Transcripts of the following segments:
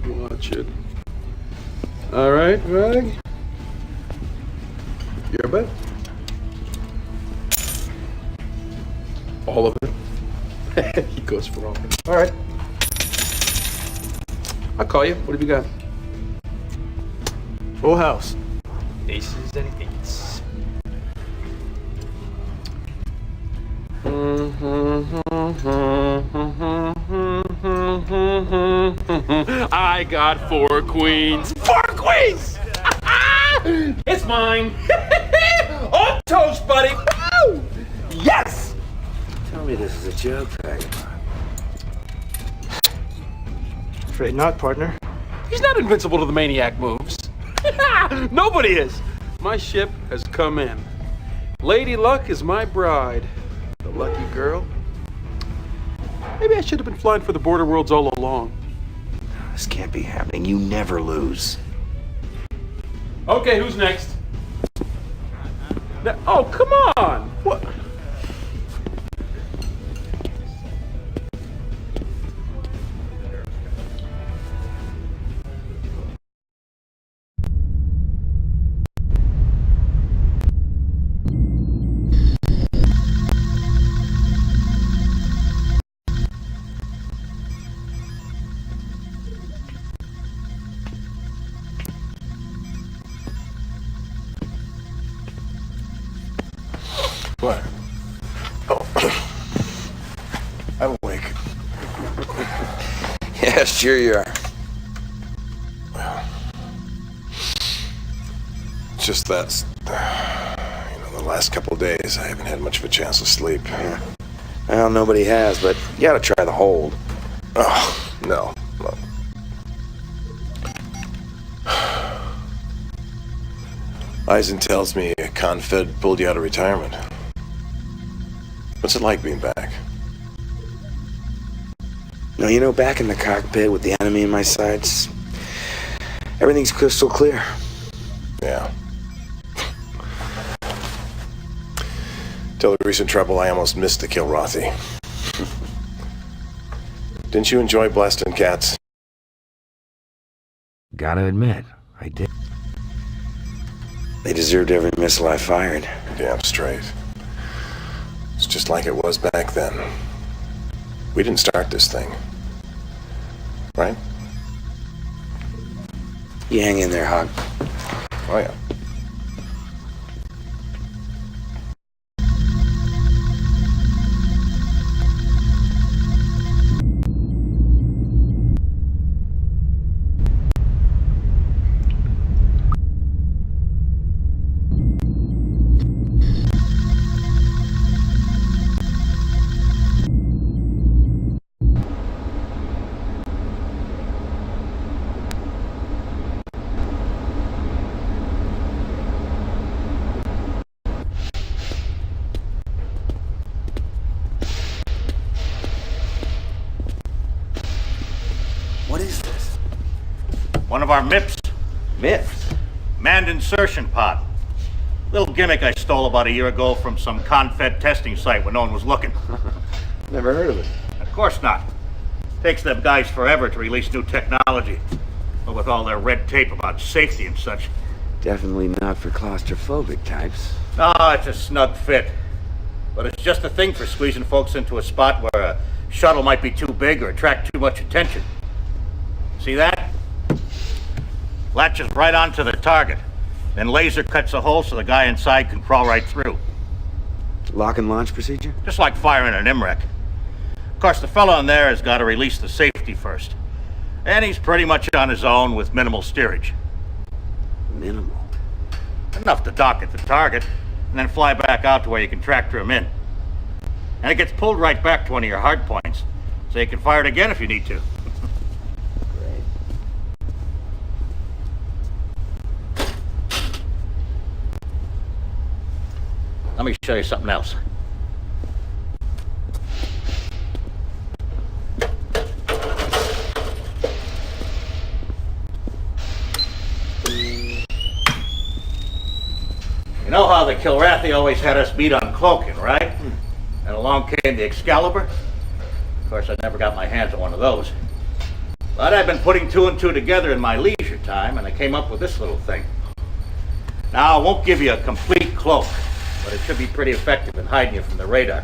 Watch it. All right, Rag. Your bet. All of it. He goes for all of it. All right. I'll call you. What have you got? Full house. Aces and eights. I got 4 queens. 4 queens! It's mine. On toast, buddy. Woo! Yes! Tell me this is a joke, Vagabond. Afraid not, partner. He's not invincible to the maniac moves. Nobody is. My ship has come in. Lady Luck is my bride. The lucky girl. Maybe I should have been flying for the border worlds all along. This can't be happening. You never lose. Okay, who's next? Oh, come on! What? What? Oh. I'm awake. Yeah, sure you are. It's just that, the last couple of days I haven't had much of a chance to sleep. Yeah. Well, nobody has, but you gotta try the hold. Oh, no. Eisen tells me a confed pulled you out of retirement. What's it like being back? No, back in the cockpit with the enemy in my sights, everything's crystal clear. Yeah. Till the recent trouble, I almost missed the Kilrathi. Didn't you enjoy blasting cats? Gotta admit, I did. They deserved every missile I fired. Damn straight. It's just like it was back then. We didn't start this thing. Right? You hang in there, Hog. Oh, yeah. One of our MIPs. MIPs? Manned insertion pod. Little gimmick I stole about a year ago from some confed testing site when no one was looking. Never heard of it. Of course not. Takes them guys forever to release new technology. But with all their red tape about safety and such. Definitely not for claustrophobic types. No, it's a snug fit. But it's just a thing for squeezing folks into a spot where a shuttle might be too big or attract too much attention. See that? Latches right onto the target. Then laser cuts a hole so the guy inside can crawl right through. Lock and launch procedure? Just like firing an MREC. Of course, the fellow in there has got to release the safety first. And he's pretty much on his own with minimal steerage. Minimal? Enough to dock at the target, and then fly back out to where you can tractor him in. And it gets pulled right back to one of your hard points, so you can fire it again if you need to. Great. Let me show you something else. You know how the Kilrathi always had us beat on cloaking, right? And along came the Excalibur. Of course, I never got my hands on one of those. But I've been putting two and two together in my leisure time, and I came up with this little thing. Now, I won't give you a complete cloak, but it should be pretty effective in hiding you from the radar.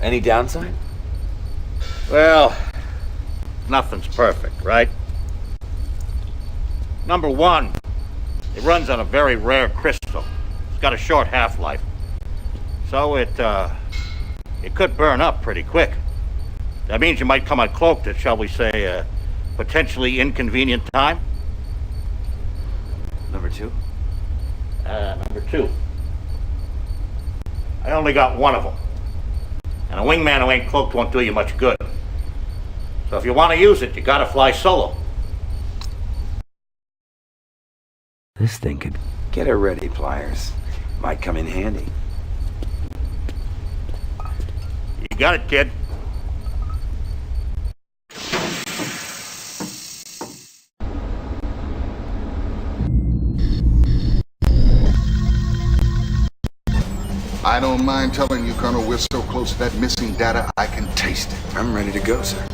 Any downside? Well, nothing's perfect, right? Number one, it runs on a very rare crystal. It's got a short half-life. So it could burn up pretty quick. That means you might come uncloaked at, shall we say, a potentially inconvenient time. Number two? Number two. I only got one of them. And a wingman who ain't cloaked won't do you much good. So if you want to use it, you gotta fly solo. This thing could... Get her ready, Pliers. Might come in handy. You got it, kid. I don't mind telling you, Colonel, we're so close to that missing data, I can taste it. I'm ready to go, sir.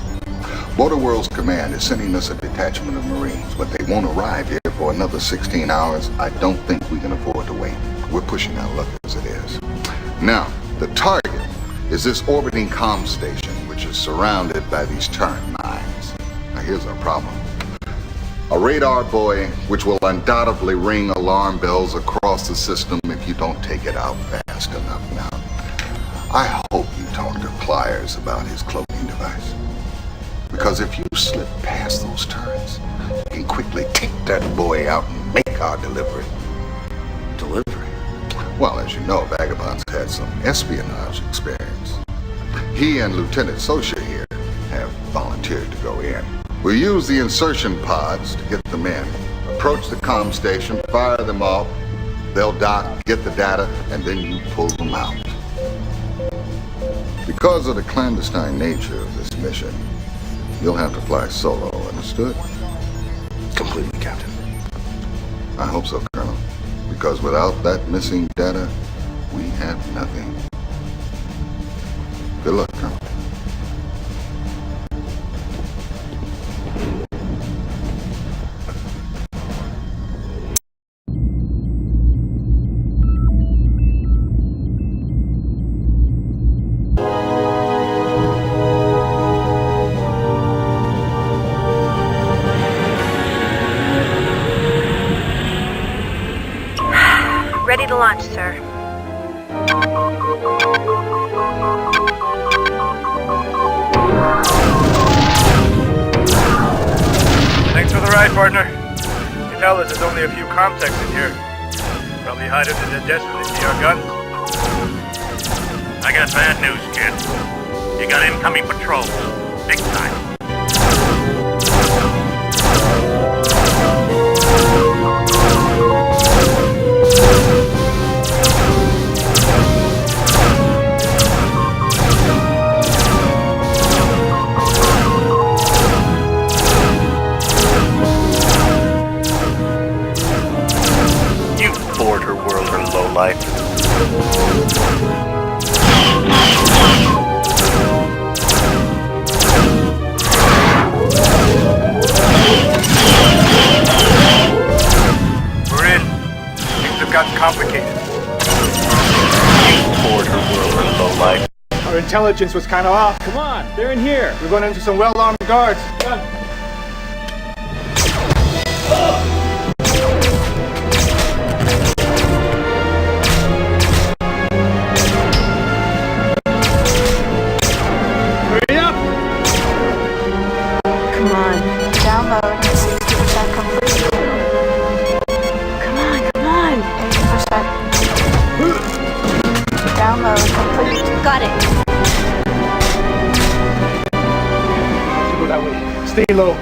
Border World's command is sending us a detachment of Marines, but they won't arrive here for another 16 hours. I don't think we can afford to wait. We're pushing our luck as it is. Now, the target is this orbiting comm station, which is surrounded by these turret mines. Now, here's our problem. A radar buoy, which will undoubtedly ring alarm bells across the system if you don't take it out fast enough. Now, I hope you talk to Pliers about his cloaking device. Because if you slip past those turrets, you can quickly take that buoy out and make our delivery. Delivery? Well, as you know, Vagabond's had some espionage experience. He and Lieutenant Socia here have volunteered to go in. We'll use the insertion pods to get them in, approach the comm station, fire them off, they'll dock, get the data, and then you pull them out. Because of the clandestine nature of this mission, you'll have to fly solo, understood? Completely, Captain. I hope so, Colonel. Because without that missing data, we have nothing. Good luck, Colonel. Ready to launch, sir. Thanks for the ride, partner. You tell us there's only a few comm techs in here. Probably hide under the desk when they see our guns. I got bad news, kid. You got incoming patrols. Big time. You border worlder lowlife. We're in. Things have gotten complicated. Border worlder lowlife. Our intelligence was kind of off. Come on, they're in here. We're going into some well-armed guards. Done. Hurry up! Come on. Download 60% complete. Come on. 80%. Download complete. Got it. Go that way. Stay low.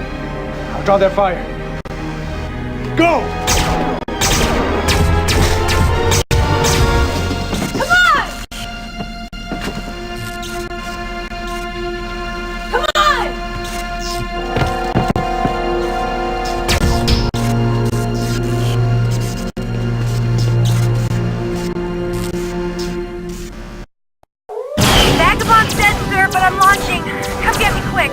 I'll draw their fire. Go! Vagabond's dead, sir, but I'm launching. Come get me quick.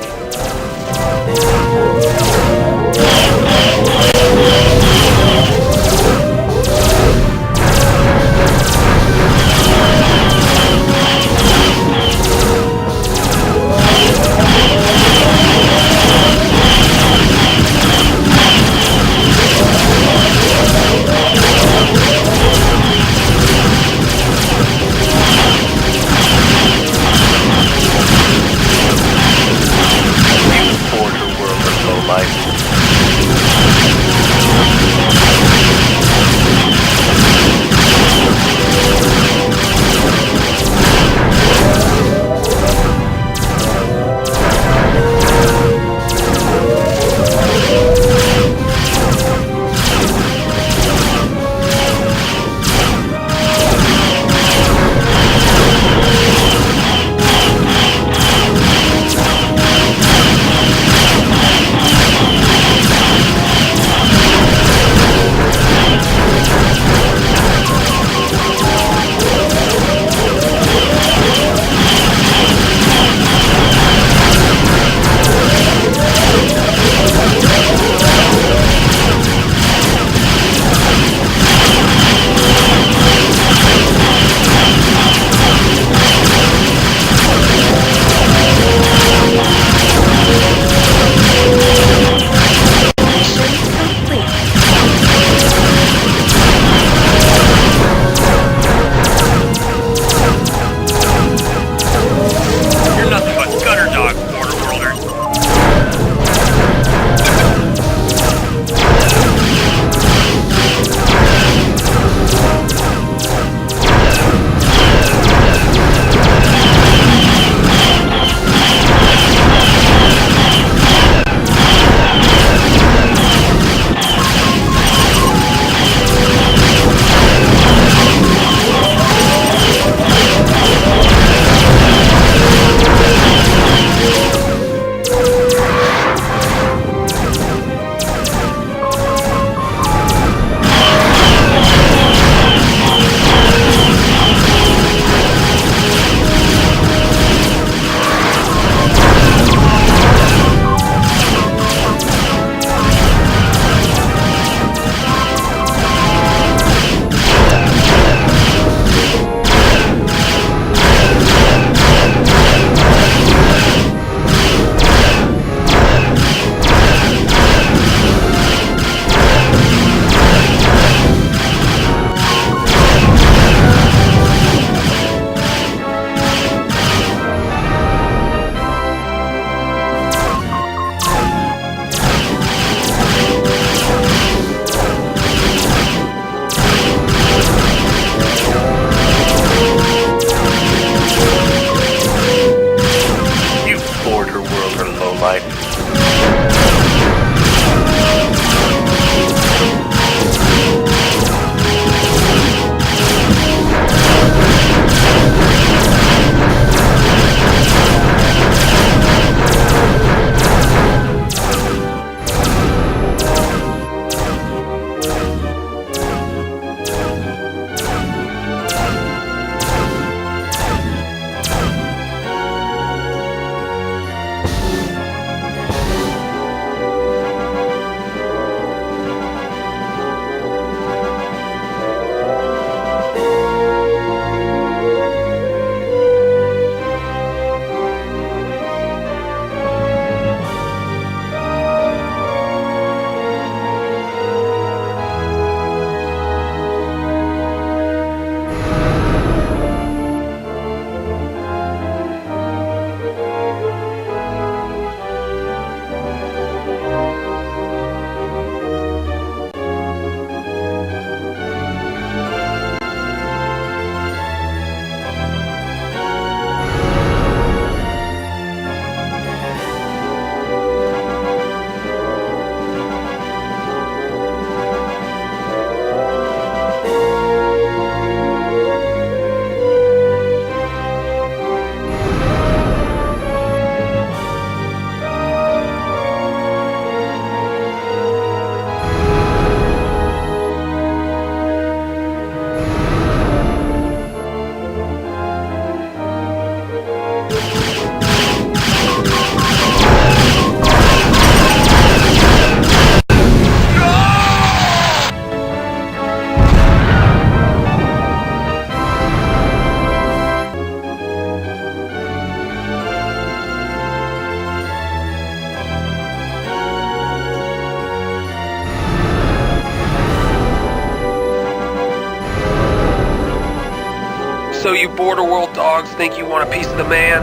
So you border world dogs think you want a piece of the man?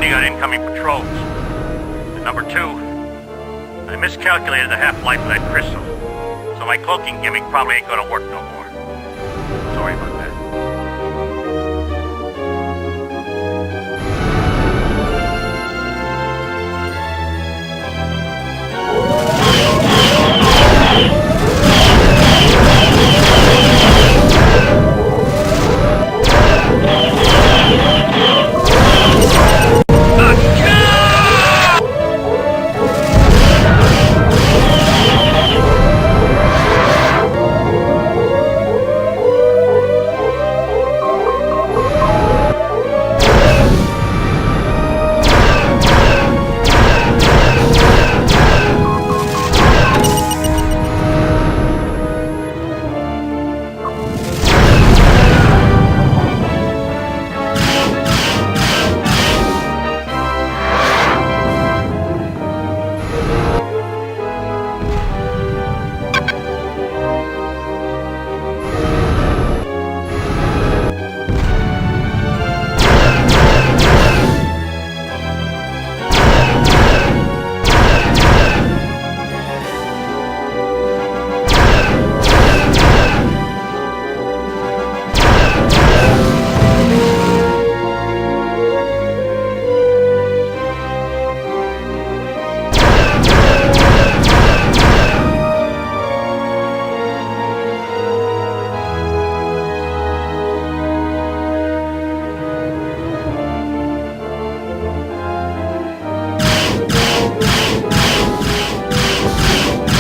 depending on incoming patrols. And number two, I miscalculated the half-life of that crystal. So my cloaking gimmick probably ain't gonna work no more. Sorry about that.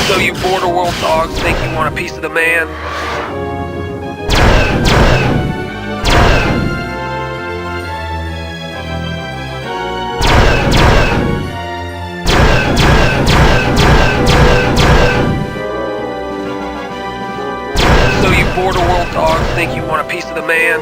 So you border world dogs think you want a piece of the man? So you border world dogs think you want a piece of the man?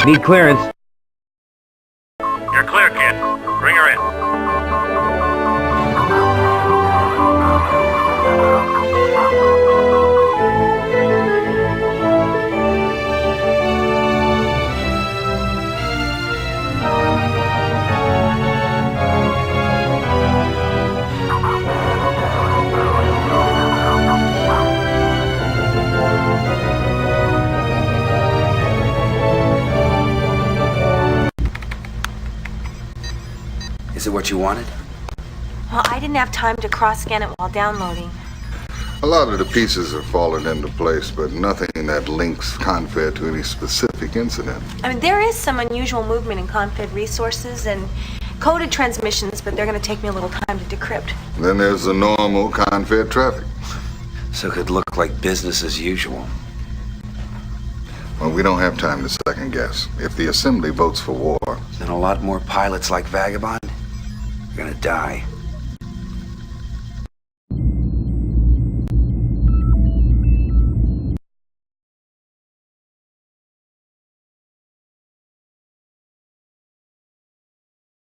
Need clearance. You're clear, kid. Bring her in. Is it what you wanted? Well, I didn't have time to cross-scan it while downloading. A lot of the pieces have fallen into place, but nothing that links Confed to any specific incident. I mean, there is some unusual movement in Confed resources and coded transmissions, but they're going to take me a little time to decrypt. Then there's the normal Confed traffic. So it could look like business as usual. Well, we don't have time to second guess. If the Assembly votes for war, Then a lot more pilots like Vagabond are gonna die.